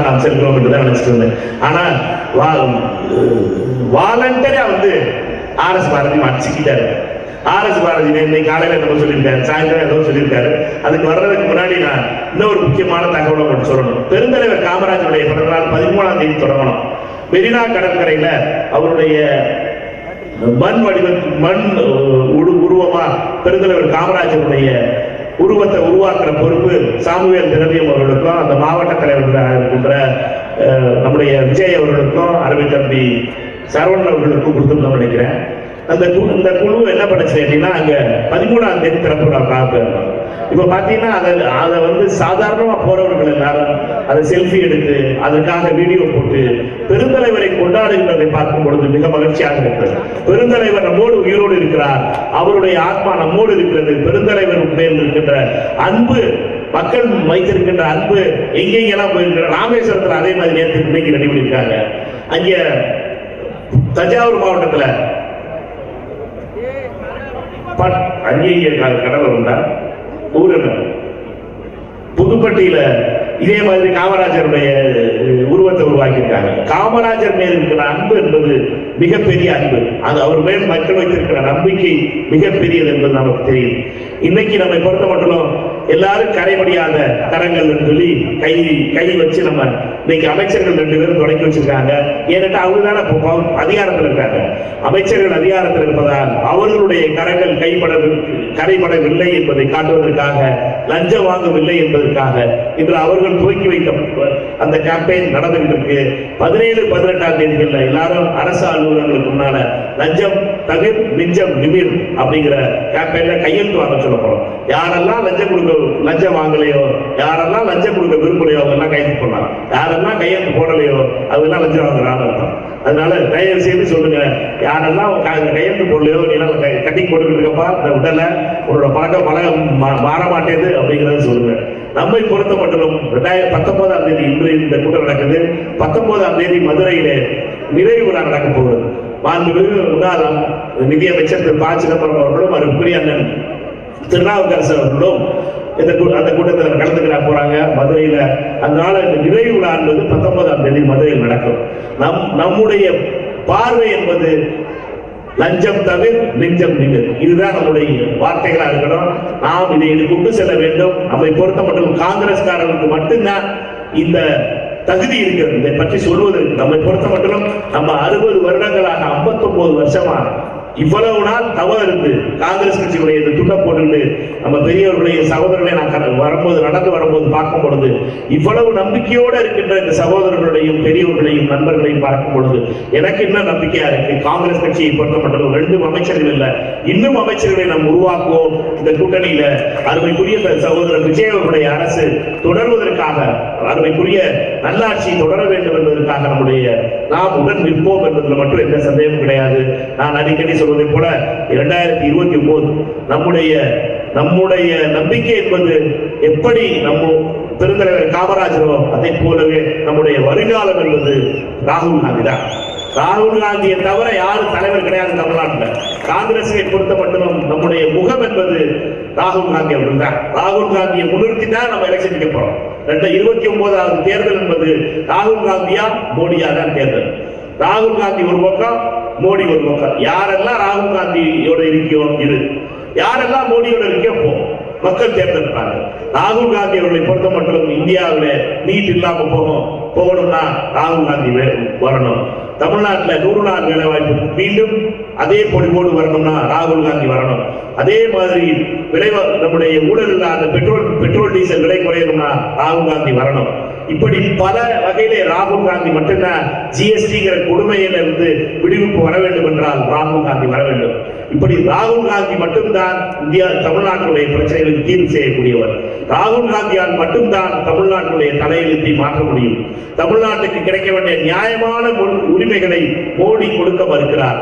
நாம் செல்கிறோம் என்று தான் நினைச்சிட்டு இருந்தேன். ஆனா வாலண்டரியா வந்து ஆர்எஸ் பாரதி மாற்றிக்கிட்டாரு. ஆர்எஸ் பாரதி இன்னைக்கு காலையில் என்னமோ சொல்லியிருக்காரு, சாயந்தரம் ஏதோ சொல்லியிருக்காரு. அதுக்கு வர்றதுக்கு முன்னாடி நான் இன்னொரு முக்கியமான தகவலை மட்டும் சொல்லணும். பெருந்தலைவர் காமராஜருடைய பிறந்த நாள் 13ஆம் தேதி தொடங்கணும். மெரினா கடற்கரையில அவருடைய மண் உருவமா பெருந்தலைவர் காமராஜருடைய உருவத்தை உருவாக்குற பொறுப்பு சாமுவேல் திரவியம் அவர்களுக்கும் அந்த மாவட்ட தலைவர்களாக இருக்கின்ற நம்முடைய விஜய் அவர்களுக்கும் அருமை தம்பி சரவணன் அவர்களுக்கும் கொடுத்துருந்தோம் நினைக்கிறேன். இந்த குழு என்ன பண்ணுச்சு அப்படின்னா அங்க 13ஆம் தேதி திறப்பு விழாவுக்காக இப்ப பாத்தீங்கன்னா அதை வந்து சாதாரணமா போறவர்கள் எல்லாரும் அதை செல்ஃபி எடுத்து அதற்காக வீடியோ போட்டு பெருந்தலைவரை கொண்டாடுகின்றதை பார்க்கும் பொழுது மிக மகிழ்ச்சியாக இருக்கிறது. பெருந்தலைவர் நம்மோடு உயிரோடு இருக்கிறார், அவருடைய ஆத்மா நம்மோடு இருக்கிறது. பெருந்தலைவர் மேல் இருக்கின்ற அன்பு, மக்கள் வைத்திருக்கின்ற அன்பு எங்கெங்கெல்லாம் போயிருக்கிற ராமேஸ்வரத்தில் அதே மாதிரி நேற்று இன்னைக்கு ரெடி பண்ணியிருக்காங்க. அங்க தஞ்சாவூர் மாவட்டத்தில் அங்கேயே கடவுள் உண்டா ஊர் புதுப்பட்டியில இதே மாதிரி காமராஜருடைய உருவத்தை உருவாக்கியிருக்காங்க. காமராஜர் மேல் இருக்கிற அன்பு என்பது மிகப்பெரிய அன்பு. அது அவர் மேல் மக்கள் வைத்திருக்கிற நம்பிக்கை மிகப்பெரியது என்பது நமக்கு தெரியும். இன்னைக்கு நம்மை பொறுத்த மட்டும் எல்லாரும் கரைபடியாத கரங்கள் சொல்லி கை வச்சு நம்ம இன்னைக்கு அமைச்சர்கள் 2 பேரும் தொடங்கி வச்சிருக்காங்க. ஏன்னா அவங்க தானே அதிகாரத்தில் இருக்காங்க. அமைச்சர்கள் அதிகாரத்தில் இருப்பதால் அவர்களுடைய கரங்கள் கரைபடவில்லை என்பதை காட்டுவதற்காக, லஞ்சம் வாங்கவில்லை என்பதற்காக இன்று அவர்கள் துவக்கி வைத்த அந்த கேம்பெயின் நடந்துகிட்டு இருக்கு. 17, 18ஆம் தேதிகள்ல எல்லாரும் அரசு அலுவலகங்களுக்கு முன்னால லஞ்சம் தவிர் நிஞ்சம் நிமிர் அப்படிங்கிற கேம்பெயின்ல கையெழுத்து வாங்க சொல்ல போறோம். யாரெல்லாம் லஞ்சம் வாங்கலையோ, யாரெல்லாம் லஞ்சம் கொடுக்க விரும்பலையோ அவங்கெல்லாம் கைது பண்ணலாம். யாரெல்லாம் கையெழுத்து போடலையோ அவங்கெல்லாம் லஞ்சம் வாங்குறாங்க. அதனால தயவு செய்து சொல்லுங்க, யாரெல்லாம் கையெழுத்து போடலையோ நீ கட்டி போட்டுக்கிட்டு இருக்கப்பா, இந்த உடலை உன்னோட பழக்கம் மாற மாட்டேது அப்படிங்கிறத சொல்லுங்க. நம்மை பொறுத்த மட்டும் 2019ஆம் தேதி இன்று இந்த கூட்டம் நடக்குது. 19ஆம் தேதி மதுரையிலே நிறைவு விழா நடக்க போகிறது. மாண்புமிகு முன்னாள் நிதியமைச்சர் திரு ப. சிதம்பரம் அவர்களும் அருக்குரிய அண்ணன் திருநாவுக்கரசு அவர்களும் அந்த கூட்டத்தில் கலந்துக்கிற போறாங்க மதுரையில. அதனால இந்த நிறைவு விழா என்பது 19ஆம் தேதி மதுரையில் நடக்கும். நம்முடைய பார்வை என்பது லஞ்சம் தவிர நெஞ்சம் நிமிர், இதுதான் நம்முடைய வார்த்தைகளா இருக்கணும். நாம் இதை கொண்டு செல்ல வேண்டும். நம்மை பொறுத்த மட்டும் காங்கிரஸ்காரர்களுக்கு மட்டும்தான் இந்த தகுதி இருக்கிறது இதை பற்றி சொல்வதற்கு. நம்மை பொறுத்த மட்டும் நம்ம 60 வருடங்களாக 59 வருஷமா இவ்வளவு நாள் தவறு இருந்து காங்கிரஸ் கட்சியுடைய இந்த துண்டை போட்டு நம்ம பெரியவர்களுடைய சகோதரர்களை நான் நடந்து வரும்போது பார்க்கும் பொழுது இவ்வளவு நம்பிக்கையோடு இருக்கின்ற இந்த சகோதரர்களுடையும் பெரியவர்களையும் நண்பர்களையும் பார்க்கும் பொழுது எனக்கு என்ன நம்பிக்கையா இருக்கு. காங்கிரஸ் கட்சியை பொறுத்த மட்டும் 2 அமைச்சர்கள் இல்ல, இன்னும் அமைச்சர்களை நாம் உருவாக்குவோம். இந்த கூட்டணியில அருமைக்குரிய சகோதரர் விஜய் அவர்களுடைய அரசு தொடர்வதற்காக, அருமைக்குரிய நல்லாட்சி தொடர வேண்டும் என்பதற்காக நாம் உடன் நிற்போம் என்பதில் மட்டும் எந்த சந்தேகமும் கிடையாது. நான் அடிக்கடி சொல்வதை போல 2029 நம்முடைய நம்பிக்கை என்பது எப்படி நம்ம பெருந்தலைவர் காமராஜரோ அதை போலவே நம்முடைய வருங்காலம் என்பது ராகுல் காந்தி தான். ராகுல் காந்தியை தவிர யாரும் தலைவர் கிடையாது தமிழ்நாட்டில். காங்கிரஸை பொறுத்த மட்டும் நம்முடைய முகம் என்பது ராகுல் காந்தி அவர்கள் தான். ராகுல் காந்தியை முன்னிறுத்தி தான் நம்ம எலெக்ஷன் நிற்க போறோம். 2029ஆவது தேர்தல் என்பது ராகுல் காந்தியா மோடியா தான் தேர்தல். ராகுல் காந்தி ஒரு பக்கம், மோடி ஒரு பக்கம். யாரெல்லாம் ராகுல் காந்தியோட இருக்கியோ இரு, யாரெல்லாம் மோடியோட இருக்கியோ போ. மக்கள் தேர்ந்தெடுப்பாங்க. ராகுல் காந்தி அவர்களை பொறுத்த மட்டும் இந்தியாவில் நீட் இல்லாம போகணும்னா ராகுல் காந்தி வரணும். தமிழ்நாட்டில் 100 நாள் வேலை வாய்ப்பு மீண்டும் அதே பொடிபோடு வரணும்னா ராகுல் காந்தி வரணும். அதே மாதிரி நம்முடைய ஊழல் இல்லாத பெட்ரோல் டீசல் விலை குறையணும்னா ராகுல் காந்தி வரணும். இப்படி பல வகையிலே ராகுல் காந்தி மட்டும்தான் ஜிஎஸ்டிங்கிற கொடுமையில இருந்து விடுவிப்பு வர வேண்டும் என்றால் ராகுல் காந்தி வர வேண்டும். இப்படி ராகுல் காந்தி மட்டும்தான் தமிழ்நாட்டுடைய பிரச்சனைகளுக்கு தீர்வு செய்யக்கூடியவர். ராகுல் காந்தியால் மட்டும்தான் தமிழ்நாட்டுடைய தலையெழுத்தை மாற்ற முடியும். தமிழ்நாட்டுக்கு கிடைக்க வேண்டிய நியாயமான உரிமைகளை மோடி கொடுக்க மறுக்கிறார்.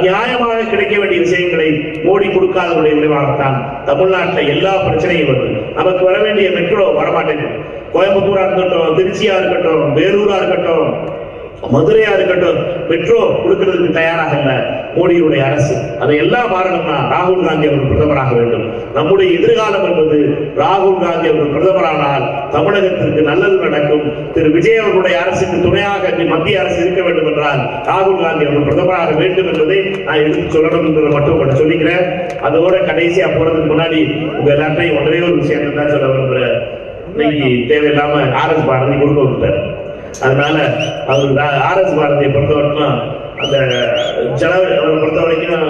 நியாயமாக கிடைக்க வேண்டிய விஷயங்களை மோடி கொடுக்காதவருடைய விளைவாகத்தான் தமிழ்நாட்டில் எல்லா பிரச்சனையும் வருது. நமக்கு வர வேண்டிய மெட்ரோ வரமாட்டேங்குது. கோயம்புத்தூரா இருக்கட்டும், திருச்சியா இருக்கட்டும், வேலூரா இருக்கட்டும், மதுரையா இருக்கட்டும் மெட்ரோ கொடுக்கிறதுக்கு தயாராக இல்ல மோடியுடைய அரசு. அதை எல்லாம் மாறணும்னா ராகுல் காந்தி அவர்கள் பிரதமராக வேண்டும். நம்முடைய எதிர்காலம் என்பது ராகுல் காந்தி அவர்கள் பிரதமரானால் தமிழகத்திற்கு நல்லது நடக்கும். திரு விஜய் அவர்களுடைய அரசுக்கு துணையாக மத்திய அரசு இருக்க வேண்டும் என்றால் ராகுல் காந்தி அவர்கள் பிரதமராக வேண்டும் என்பதை நான் எடுத்து சொல்லணும் என்று மட்டும் சொல்லிக்கிறேன். அதோட கடைசியா போறதுக்கு முன்னாடி உங்க எல்லாத்தையும் ஒன்றே ஒரு விஷயத்தை தான் சொல்ல விரும்புறேன். இன்னைக்கு தேவையில்லாம ஆர்எஸ் பாரதி கொடுக்க விட்டார். அதனால அவர் ஆர்எஸ் பாரதியை பொறுத்தவரைக்கும் அந்த ஜனவரி அவரை பொறுத்த வரைக்கும்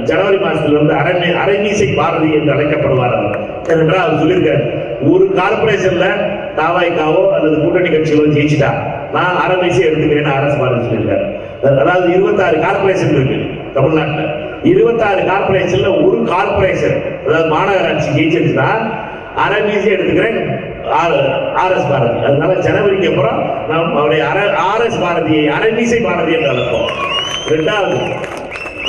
ஜனவரி மாசத்துல வந்து அரைமீசை பாரதி என்று அழைக்கப்படுவார். ஏனென்றால் அவர் சொல்லியிருக்காரு, ஒரு கார்பரேஷன்ல தாவாய்க்காவோ அல்லது கூட்டணி கட்சிகளோ ஜெயிச்சுட்டா நான் அரைமீசை எடுத்துக்கிறேன்னு ஆர்எஸ் பாரதி சொல்லியிருக்காரு. அதாவது 26 கார்பரேஷன் இருக்கு தமிழ்நாட்டில். 26 கார்பரேஷன்ல ஒரு கார்பரேஷன் அதாவது மாநகராட்சி ஜெயிச்சிருச்சுன்னா அரைமீசை எடுத்துக்கிறேன் ஆர்எஸ் பாரதி. அதனால ஜனவரிக்கு அப்புறம் நாம் அவருடைய ஆர்எஸ் பாரதியை அரைமீசை பாரதி என்று அழைப்போம். ரெண்டாவது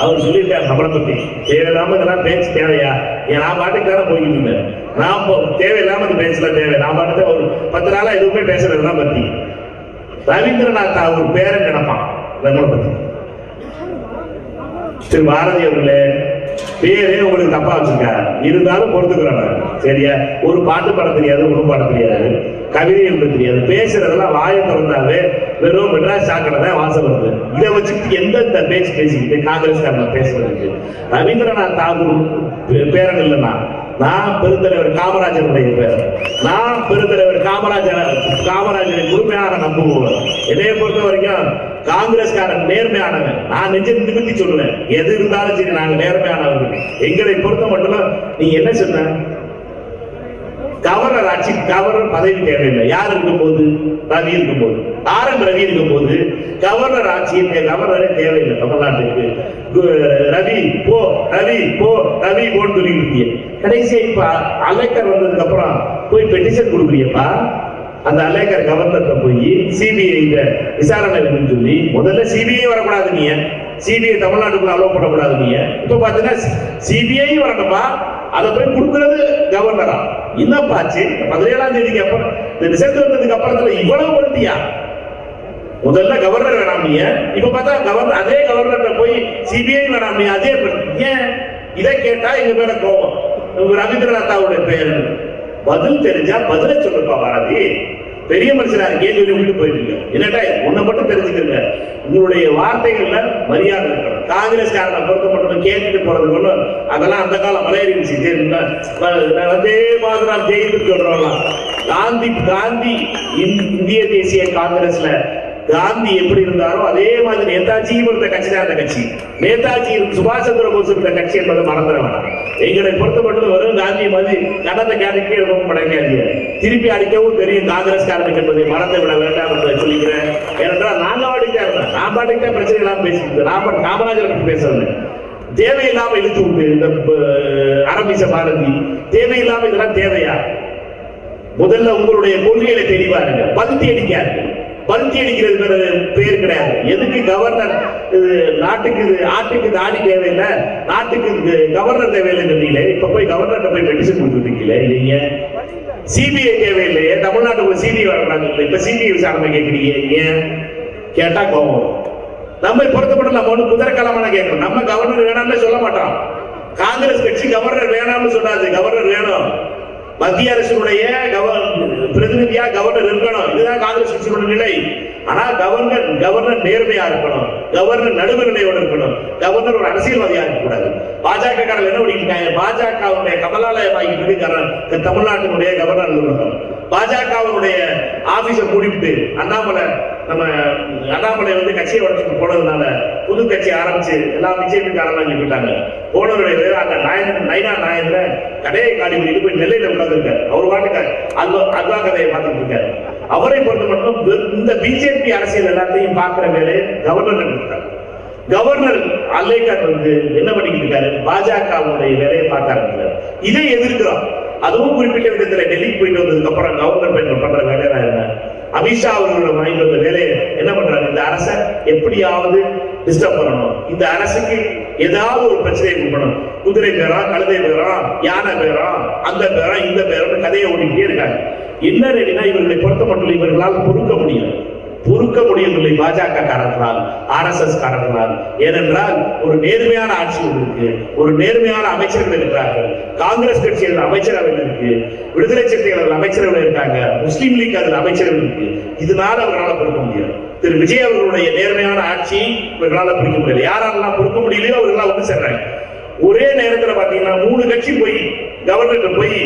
அவர் சொல்லியிருக்காரு நம்மளை பத்தி தேவையில்லாம இதெல்லாம் பேச்சு தேவையா? நான் பாட்டுக்கு தானே போய்கிட்டு இருந்தேன். நான் தேவையில்லாம இந்த பேச்சல தேவை. நான் பாட்டுக்கு ஒரு 10 நாளா எதுவுமே பேசுறதுதான் பத்தி ரவீந்திரநாத் தாகூர் பேரன் நினைப்பான் நம்மளை பத்தி. திரு பாரதி அவர்களே பேரே உங்களுக்கு தப்பா வச்சிருக்காரு, இருந்தாலும் பொறுத்துக்கிறாங்க. சரியா? ஒரு பாட்டு பாட தெரியாது, ஒன்றும் பாட தெரியாது, கவிதை எழுத தெரியாது, பேசுறதெல்லாம் வாயை திறந்தாவே வெறும் மெட்ராஸ் சாக்கடை வாசம் வருது. இதை வச்சுட்டு எந்தெந்த பேச்சு பேசிக்கிட்டு காங்கிரஸ்காரன் பேசுறதுக்கு ரவீந்திரநாத் தாகூர் பேரன் இல்லைன்னா நான் பெருந்தலைவர் காமராஜருடைய பேர். நான் பெருந்தலைவர் காமராஜரை முழுமையாக நம்புவோம். என்னைய பொறுத்த வரைக்கும் காங்கிரஸ்காரன் நேர்மையானவன். நான் நெஞ்சு நிமித்தி சொல்லுவேன், எது இருந்தாலும் சரி நாங்க நேர்மையானவர்கள். எங்களை பொறுத்த மட்டும் நீ என்ன சொன்ன? கவர்னர் ஆட்சி கவர்னர் பதவி தேவையில்லை. யார் இருக்கும் போது? ரவி இருக்கும் போது, ரவி இருக்கும் போது கவர்னர் ஆட்சியின் கவர்னரே தேவையில்லை தமிழ்நாட்டுக்கு. ரவி போ ரவி போ ரவி போன்னு சொல்லிட்டு கடைசியா இப்ப அலைக்கர் வந்ததுக்கு அப்புறம் போய் பெட்டிஷன் கொடுக்குறியப்பா. அந்த அலைக்கர் கவர்னர்கிட்ட போய் சிபிஐ விசாரணை சொல்லி முதல்ல சிபிஐ வரக்கூடாது, நீ சிபிஐ தமிழ்நாட்டுக்குள்ள அலோவ் பண்ணக்கூடாது. நீ இப்ப பாத்தீங்கன்னா சிபிஐ வரணுமா, அதை போய் கொடுக்கிறது கவர்னரா? என்னப்பாச்சு 17ஆம் தேதிக்கு அப்புறம் இந்த ரிசல்ட் வந்ததுக்கு அப்புறத்துல இவ்வளவு படுத்தியா? முதல்ல கவர்னர் வேணாம் நீ, இப்ப பார்த்தா கவர்னர் அதே கவர்னர் போய் சிபிஐ வேணாம் நீ அதே. ஏன் இதை கேட்டா எங்க பேர கோவம். ரவீந்திரநாத்தாவுடைய பேர் பதில் தெரிஞ்சா பதில சொல்லுப்பா பாரதி. பெரிய மனுஷனா இருக்கே சொல்லி விட்டு போயிட்டு என்னட்டா உன்னை மட்டும் தெரிஞ்சுக்கங்க. உங்களுடைய வார்த்தைகள்ல மரியாதை இருக்கணும். காங்கிரஸ்காரனை பொறுத்த மட்டும் கேட்டுட்டு போறது ஒண்ணும் அதெல்லாம் அந்த காலம் மலையறிச்சு வந்தே மாதிரம் ஜெயித்து சொல்றோம். காந்தி இந்திய தேசிய காங்கிரஸ்ல காந்தி எப்படி இருந்தாரோ அதே மாதிரி நேதாஜியும் இருந்த கட்சி தான் அந்த கட்சி. நேதாஜி சுபாஷ் சந்திர போஸ் இருந்த கட்சி என்பதை மறந்துட வேணாம். எங்களை பொறுத்தப்பட்டது வரும் காந்தி மாதிரி கடந்த கேரக்டே ரொம்ப படைக்காது. திருப்பி அடிக்கவும் தெரியும் காங்கிரஸ்காரனுக்கு என்பதை மறந்து விட வேண்டாம் என்பதை சொல்லிக்கிறேன். ஏனென்றால் நாங்க பாட்டுக்கிட்டே இருந்தேன், நான் பாட்டுக்கிட்டே பிரச்சனை இல்லாம பேசிக்கிட்டு நான் காமராஜரை பற்றி பேசுறது தேவையில்லாம இழுத்து விட்டு இந்த அரபிச பாரதி தேவையில்லாம இதெல்லாம் தேவையா? முதல்ல உங்களுடைய கொள்கைகளை தெளிவாருங்க. பல்தி அடிக்காது. பல்தி அடிக்கிறது பேர் கிடையாது. எதுக்கு கவர்னர் நாட்டுக்கு ஆட்டுக்கு தாடி தேவையில்லை, நாட்டுக்கு கவர்னர் தேவையில்லை சொன்னீங்களே, இப்ப போய் கவர்னர் போய் பெட்டிஷன் கொடுத்துருக்கீங்களே. இல்லைங்க சிபிஐ தேவையில்லையே, தமிழ்நாட்டுக்குள்ள சிபிஐ வரக்கூடாது. இப்ப சிபிஐ விசாரணை கேட்கிறீங்க. ஏன் கேட்டா கோபம். நம்ம பொறுத்தப்பட்ட நம்ம ஒண்ணு குதிரைக்காலமான கேட்கணும். நம்ம கவர்னர் வேணாம்னு சொல்ல மாட்டோம். காங்கிரஸ் கட்சி கவர்னர் வேணாம்னு சொல்லாது. கவர்னர் வேணும். மத்திய அரசுடைய பிரதிநிதியா கவர்னர் இருக்கணும். இதுதான் காங்கிரஸ் கட்சியோட நிலை. ஆனா கவர்னர் நேர்மையா இருக்கணும். கவர்னர் நடுவுநிலையோட இருக்கணும். கவர்னர் ஒரு அரசியல்வாதியா இருக்கக்கூடாது. பாஜக காரர்கள் என்ன பண்ணிருக்காங்க? பாஜகவுடைய கமலாலயமாகிட்டு இருக்கு தமிழ்நாட்டினுடைய கவர்னர் இருக்கணும். பாஜகவுடைய ஆபீஸை மூடிவிட்டு அண்ணாமலை வந்து கட்சியை உடச்சுட்டு போனதுனால புது கட்சி ஆரம்பிச்சு எல்லாம் பிஜேபிக்காரலாம் சொல்லிட்டாங்க. போனவருடைய அந்த நைனா நாயன்ல கடையை காலி பண்ணிட்டு போய் நெல்லையில உட்கார்ந்து இருக்காரு. அவர் பாட்டுக்காரு அல்வா கதையை பார்த்துட்டு இருக்காரு. அவரை பொறுத்த மட்டும் இந்த பிஜேபி அரசியல் எல்லாத்தையும் பார்க்கிற வேலை கவர்னர் இருக்காரு. கவர்னர் அல்லேக்கர் வந்து என்ன பண்ணிக்கிட்டு இருக்காரு? பாஜகவுடைய வேலையை பார்க்க ஆரம்பிக்கிறார். இதை எதிர்க்கிறோம். அதுவும் குறிப்பிட்ட விதத்தில் டெல்லிக்கு போயிட்டு வந்ததுக்கு அப்புறம் கவர்னர் பண்ற வேலையா என்ன? அமித்ஷா அவர்களோட வாங்கிட்டு வந்த வேலையை என்ன பண்றாங்க? இந்த அரசை எப்படியாவது டிஸ்டர்ப் பண்ணணும். இந்த அரசுக்கு ஏதாவது ஒரு பிரச்சனையை கொடுக்கணும். குதிரை பேரம், கழுதை பேரம், யானை பேரம், அந்த பேரம், இந்த பேரம் கதையை ஓடிக்கிட்டே இருக்காங்க. என்ன ரெடினா இவர்களை பொறுத்த மட்டும் இவர்களால் பொறுக்க முடியும். பொறுக்க முடியவில்லை பாஜக காரர்களால், RSS காரர்களால். ஏனென்றால் ஒரு நேர்மையான ஆட்சி இருக்கு, ஒரு நேர்மையான அமைச்சர்கள் இருக்கிறார்கள், காங்கிரஸ் கட்சியில் அமைச்சரவையில் இருக்கு, விடுதலை சிறுத்தைகள் அமைச்சரவையில் இருக்காங்க, முஸ்லீம் லீக் அதில் அமைச்சரவையில் இருக்கு. இதனால அவர்களால் பொறுக்க முடியாது. திரு விஜய் அவர்களுடைய நேர்மையான ஆட்சி இவர்களால் பிடிக்க முடியல. யாரெல்லாம் பொறுக்க முடியலையோ அவர்களால் ஒன்று சேர்றாங்க. ஒரே நேரத்தில் பாத்தீங்கன்னா 3 கட்சி போய் கவர்னர்கிட்ட போய்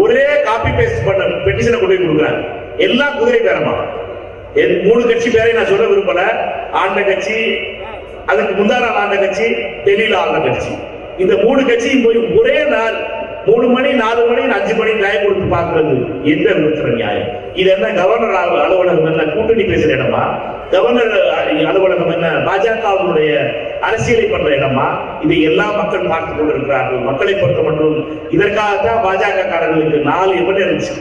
ஒரே காப்பி பேஸ்ட் பண்ண பெட்டிஷனை கொண்டு போய் கொடுக்குறாங்க. எல்லாம் குதிரை பேரமா. 3 கட்சி பேரை நான் சொல்ல விரும்பல. ஆண்ட கட்சி, அதுக்கு முந்தா நாள் ஆண்ட கட்சி, டெல்லியில ஆண்ட கட்சி. இந்த 3 கட்சியும் போய் ஒரே நாள் 3 மணி 4 மணி 5 மணி நியாயம் கொடுத்து பார்க்கிறது எந்த விதத்துல நியாயம்? இது என்ன கவர்னர் அலுவலகம் என்ன கூட்டணி பேசுற இடமா? கவர்னர் அலுவலகம் என்ன பாஜகவுடைய அரசியலை பண்ற இடமா? இதை எல்லா மக்கள் பார்த்துக் கொண்டிருக்கிறார்கள். மக்களை பொறுத்த மட்டும் இதற்காகத்தான் பாஜக காரர்களுக்கு 4 எம்எல்ஏ இருந்துச்சு,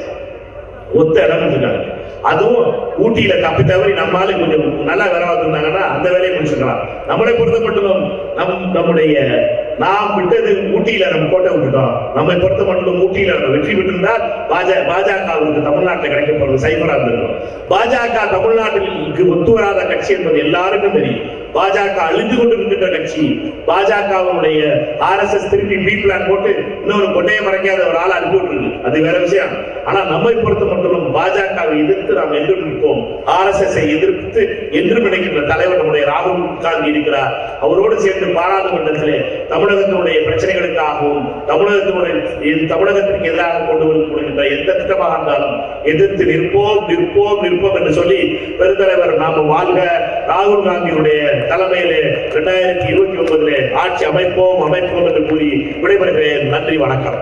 ஒத்த இடம் இருக்காங்க. அதுவும் ஊட்டியில தப்பி தவறி நம்மளால கொஞ்சம் நல்லா வேலை பார்த்துருந்தாங்கன்னா அந்த வேலையை முடிச்சுக்கலாம். நம்மளை பொறுத்த மட்டும் நம்முடைய நாம் விட்டது ஊட்டியில நம்ம கோட்டை விட்டுட்டோம். நம்மை பொறுத்த மட்டும் ஊட்டியில நம்ம வெற்றி பெற்றிருந்தால் பாஜகவுக்கு தமிழ்நாட்டில் கிடைக்க போறது சைபரா இருந்திருக்கும். பாஜக தமிழ்நாட்டிற்கு ஒத்து வராத கட்சி என்பது எல்லாருக்கும் தெரியும். பாஜக அழிந்து கொண்டிருக்கின்ற கட்சி. பாஜகவுடைய RSS திருப்பி பி பிளான் போட்டு இன்னொரு கொட்டையை மறைக்காத ஒரு ஆள் அனுப்பி விட்டுருக்கு, அது வேற விஷயம். ஆனா நம்மை பொறுத்த மட்டும் பாஜகவை எதிர்த்து நாம் என்றும் நிற்போம். RSS எதிர்த்து என்றும் நினைக்கின்ற தலைவர் நம்முடைய ராகுல் காந்தி இருக்கிறார். அவரோடு சேர்ந்து பாராளுமன்றத்திலே தமிழகத்தினுடைய பிரச்சனைகளுக்காகவும் தமிழகத்திற்கு எதிராக கொண்டு வருகின்ற எந்த திட்டமாக இருந்தாலும் எதிர்த்து நிற்போம் நிற்போம் நிற்போம் என்று சொல்லி பெருந்தலைவர் நாம வாழ்க, ராகுல் காந்தியுடைய தலைமையிலே 2029 ஆட்சி அமைப்போம் அமைப்போம் என்று கூறி விடைபெறுகிறேன். நன்றி, வணக்கம்.